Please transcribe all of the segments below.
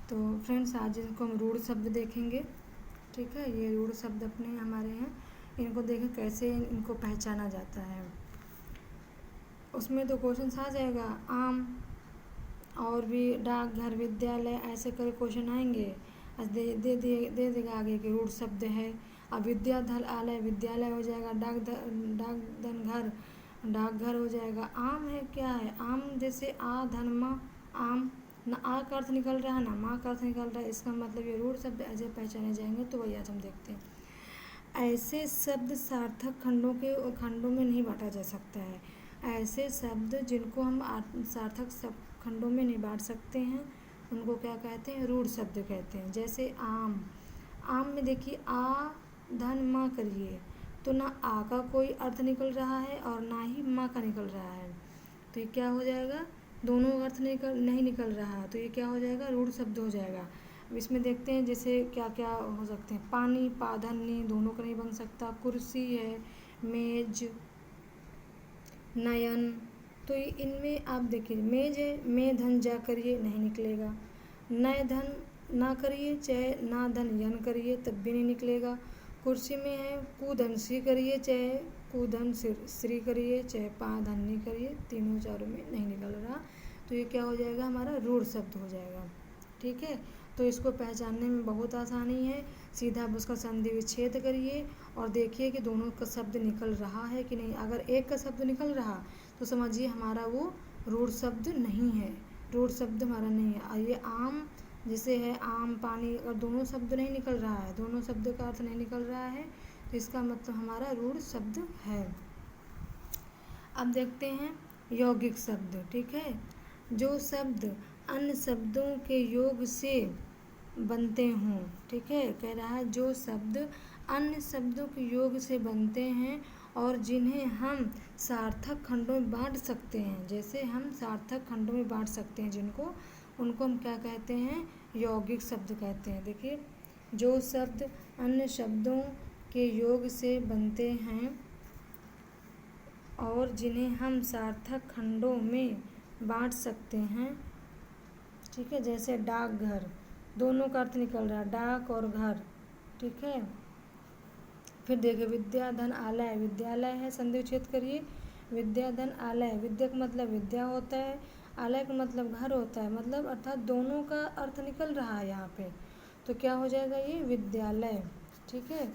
तो फ्रेंड्स आज इनको हम रूढ़ शब्द देखेंगे। ठीक है, ये रूढ़ शब्द अपने हमारे हैं, इनको देखें कैसे इनको पहचाना जाता है। उसमें तो क्वेश्चन आ जाएगा आम और भी डाकघर विद्यालय ऐसे कर क्वेश्चन आएंगे। दे देगा आगे के रूढ़ शब्द है। अब विद्यालय विद्यालय हो जाएगा, डाकघर हो जाएगा। आम है क्या है, आम जैसे आ धन मा आम, ना आ का अर्थ निकल रहा है ना माँ का अर्थ निकल रहा है, इसका मतलब ये रूढ़ शब्द ऐसे पहचाने जाएंगे। तो वही आज हम देखते हैं। ऐसे शब्द सार्थक खंडों में नहीं बांटा जा सकता है। ऐसे शब्द जिनको हम सार्थक खंडों में नहीं बांट सकते हैं उनको क्या कहते हैं, रूढ़ शब्द कहते हैं। जैसे आम में देखिए आ धन माँ करिए तो ना आ का कोई अर्थ निकल रहा है और ना ही माँ का निकल रहा है, तो ये क्या हो जाएगा, दोनों अर्थ नहीं निकल रहा, तो ये क्या हो जाएगा, रूढ़ शब्द हो जाएगा। अब इसमें देखते हैं जैसे क्या क्या हो सकते हैं। पानी पाधन्य दोनों का नहीं बन सकता। कुर्सी है, मेज, नयन, तो ये इनमें आप देखिए मेज है, में धन जा करिए नहीं निकलेगा। नय धन ना करिए चाहे ना धन यन करिए तब भी नहीं निकलेगा। कुर्सी में है कुधन सी करिए चाहे कुधन श्री करिए चाहे पा धन नहीं करिए, तीनों चारों में नहीं निकल रहा, तो ये क्या हो जाएगा, हमारा रूढ़ शब्द हो जाएगा। ठीक है, तो इसको पहचानने में बहुत आसानी है। सीधा आप उसका संधि विच्छेद करिए और देखिए कि दोनों का शब्द निकल रहा है कि नहीं। अगर एक का शब्द निकल रहा तो समझिए हमारा वो रूढ़ शब्द नहीं है, रूढ़ शब्द हमारा नहीं है। और ये आम जैसे है आम पानी, अगर दोनों शब्द नहीं निकल रहा है, दोनों शब्द का अर्थ नहीं निकल रहा है, तो इसका मतलब हमारा रूढ़ शब्द है। अब देखते हैं यौगिक शब्द। ठीक है, जो शब्द अन्य शब्दों के योग से बनते हों। ठीक है, कह रहा है जो शब्द अन्य शब्दों के योग से बनते हैं और जिन्हें हम सार्थक खंडों में बांट सकते हैं, जैसे हम सार्थक खंडों में बांट सकते हैं जिनको, उनको हम क्या कहते हैं, यौगिक शब्द कहते हैं। देखिए, जो शब्द अन्य शब्दों के योग से बनते हैं और जिन्हें हम सार्थक खंडों में बांट सकते हैं। ठीक है, जैसे डाकघर, दोनों का अर्थ निकल रहा है, डाक और घर। ठीक है, फिर देखिए विद्याधन आलय, विद्यालय है, संधि विच्छेद करिए, विद्याधन आलय, विद्या का मतलब विद्या होता है, आलय का मतलब घर होता है, मतलब अर्थात दोनों का अर्थ निकल रहा है यहाँ पे, तो क्या हो जाएगा ये विद्यालय। ठीक है,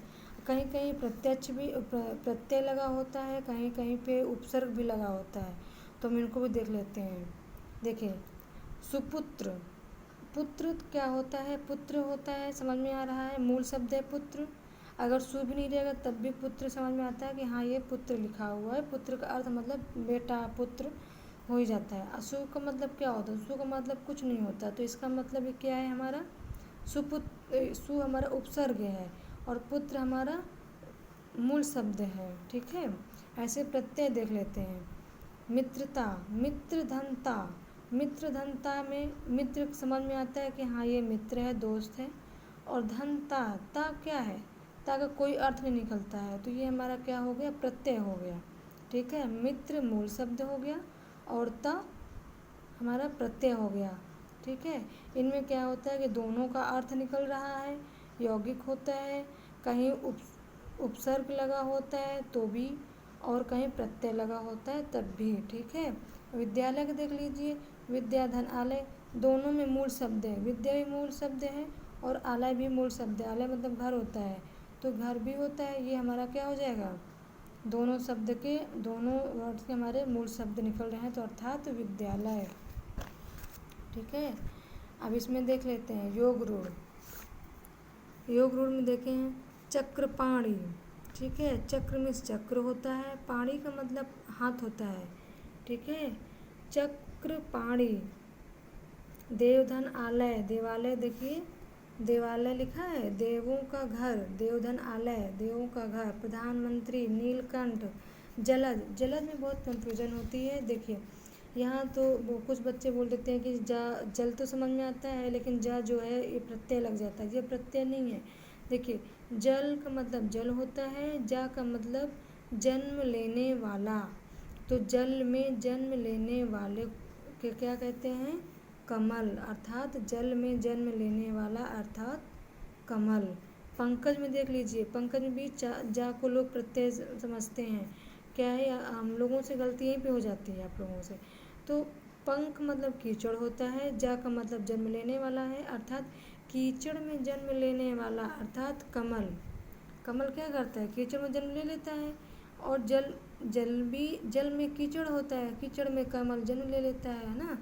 कहीं कहीं प्रत्यक्ष भी प्रत्यय लगा होता है, कहीं कहीं पे उपसर्ग भी लगा होता है, तो हम इनको भी देख लेते हैं। देखिए सुपुत्र, पुत्र क्या होता है, पुत्र होता है, समझ में आ रहा है, मूल शब्द है पुत्र। अगर सु भी नहीं रहेगा तब भी पुत्र समझ में आता है कि हाँ ये पुत्र लिखा हुआ है, पुत्र का अर्थ मतलब बेटा पुत्र हो ही जाता है। असु का मतलब क्या होता है, सु का मतलब कुछ नहीं होता, तो इसका मतलब क्या है हमारा सुपुत्र, सु हमारा उपसर्ग है और पुत्र हमारा मूल शब्द है। ठीक है, ऐसे प्रत्यय देख लेते हैं। मित्रता, मित्र धनता, मित्र धनता में मित्र समझ में आता है कि हाँ ये मित्र है, दोस्त है, और धनता, ता क्या है, ता का कोई अर्थ नहीं निकलता है, तो ये हमारा क्या हो गया, प्रत्यय हो गया। ठीक है, मित्र मूल शब्द हो गया और ता हमारा प्रत्यय हो गया। ठीक है, इनमें क्या होता है कि दोनों का अर्थ निकल रहा है, यौगिक होता है, कहीं उपसर्ग लगा होता है तो भी, और कहीं प्रत्यय लगा होता है तब भी। ठीक है, विद्यालय का देख लीजिए, विद्या धन आलय, दोनों में मूल शब्द है, विद्या भी मूल शब्द है और आलय भी मूल शब्द है, आलय मतलब घर होता है, तो घर भी होता है, ये हमारा क्या हो जाएगा, दोनों शब्द के, दोनों वर्ड के हमारे मूल शब्द निकल रहे हैं, तो अर्थात विद्यालय। ठीक है, अब इसमें देख लेते हैं योग रूढ़। योग रूढ़ में देखे हैं चक्रपाणी। ठीक है, चक्र में चक्र होता है, पाणी का मतलब हाथ होता है। ठीक है, चक्रपाणी। देवधन आलय, देवालय देखिए, देवालय लिखा है, देवों का घर, देवधन आलय, देवों का घर। प्रधानमंत्री, नीलकंठ। जलद, जलद में बहुत कंफ्यूजन होती है। देखिए यहाँ तो वो कुछ बच्चे बोल देते हैं कि जा, जल तो समझ में आता है लेकिन जा जो है ये प्रत्यय लग जाता है, ये प्रत्यय नहीं है। देखिए जल का मतलब जल होता है, जा का मतलब जन्म लेने वाला, तो जल में जन्म लेने वाले के क्या कहते हैं, कमल अर्थात जल में जन्म लेने वाला अर्थात कमल। पंकज में देख लीजिए, पंकज में भी जा को लोग प्रत्यय समझते हैं। क्या है, हम लोगों से गलती यहीं पे हो जाती है आप लोगों से। तो पंख मतलब कीचड़ होता है, जा का मतलब जन्म लेने वाला है अर्थात कीचड़ में जन्म लेने वाला अर्थात कमल। कमल क्या करता है, कीचड़ में जन्म ले लेता है। और जल में कीचड़ होता है, कीचड़ में कमल जन्म ले लेता है ना।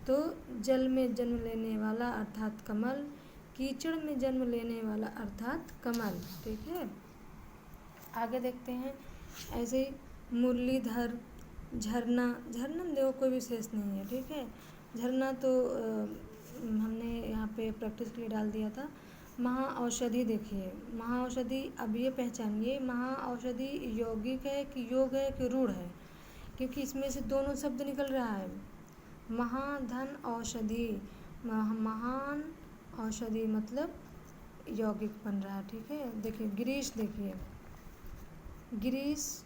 तो जल में जन्म लेने वाला अर्थात कमल, कीचड़ में जन्म लेने वाला अर्थात कमल। ठीक है, आगे देखते हैं। ऐसे ही मुरलीधर, झरना, झरना देखो कोई विशेष नहीं है। ठीक है, झरना तो हमने यहाँ पे प्रैक्टिस के लिए डाल दिया था। महाऔषधि देखिए, महाऔषधि अब ये पहचानिए, महाऔषधि यौगिक है कि योग है कि रूढ़ है, क्योंकि इसमें से दोनों शब्द निकल रहा है। महाधन औषधि, महान औषधि मतलब यौगिक बन रहा है। ठीक है, देखिए गिरीश, देखिए गिरीश,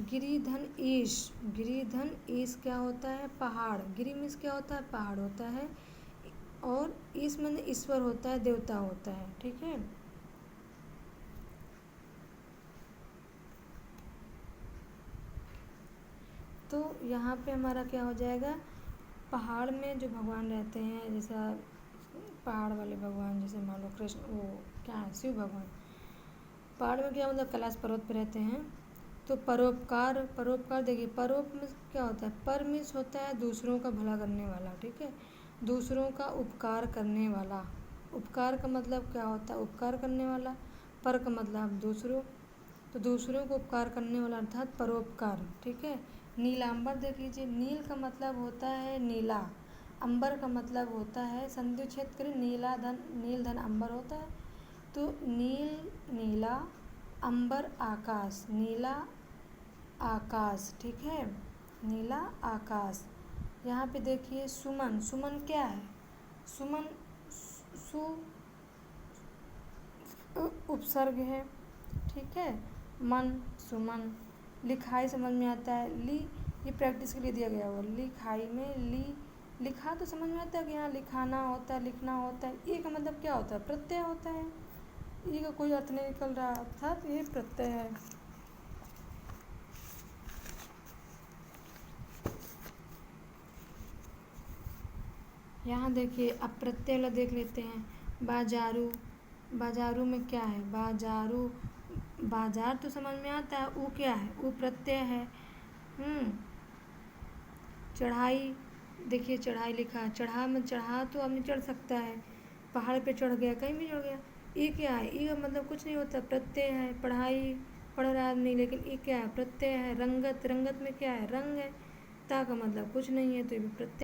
गिरिधन ईश, गिरिधन ईश क्या होता है, पहाड़। गिरी मीन्स क्या होता है, पहाड़ होता है। और ईश मतलब ईश्वर होता है, देवता होता है। ठीक है, तो यहाँ पे हमारा क्या हो जाएगा, पहाड़ में जो भगवान रहते हैं, जैसा पहाड़ वाले भगवान, जैसे मान लो कृष्ण, वो क्या है, शिव भगवान। पहाड़ में क्या मतलब कैलाश पर्वत पे रहते हैं। तो परोपकार, परोपकार देखिए, परोप में क्या होता है, पर मीन्स होता है दूसरों का भला करने वाला। ठीक है, दूसरों का उपकार करने वाला। उपकार का मतलब क्या होता है, उपकार करने वाला। पर का मतलब दूसरों, तो दूसरों को उपकार करने वाला अर्थात परोपकार। ठीक है, नीलांबर देख लीजिए, नील का मतलब होता है नीला, अंबर का मतलब होता है, संधि छेद करें, नीला धन, नील धन अंबर होता है। तो नील, नीला, अंबर आकाश, नीला आकाश। ठीक है, नीला आकाश। यहाँ पे देखिए सुमन, सुमन क्या है, सुमन सु उपसर्ग है। ठीक है, मन, सुमन। लिखाई समझ में आता है, ली ये प्रैक्टिस के लिए दिया गया हुआ, लिखाई में ली, लिखा तो समझ में आता है कि यहाँ लिखाना होता है, लिखना होता है। ये का मतलब क्या होता है, प्रत्यय होता है। ये का कोई अर्थ नहीं निकल रहा, अर्थात ये प्रत्यय है। यहाँ देखिए अब प्रत्यय वाला देख लेते हैं। बाजारू, बाजारू में क्या है, बाजारू, बाजार तो समझ में आता है, ऊ क्या है, ऊ प्रत्यय है। चढ़ाई, देखिए चढ़ाई लिखा, चढ़ा में चढ़ा तो आदमी चढ़ सकता है, पहाड़ पे चढ़ गया, कहीं भी चढ़ गया। ई क्या है, ई का मतलब कुछ नहीं होता, प्रत्यय है। पढ़ाई, पढ़ रहा आदमी, लेकिन ई क्या है, प्रत्यय है। रंगत, रंगत में क्या है, रंग है। ता का मतलब कुछ नहीं है, तो ये भी प्रत्यय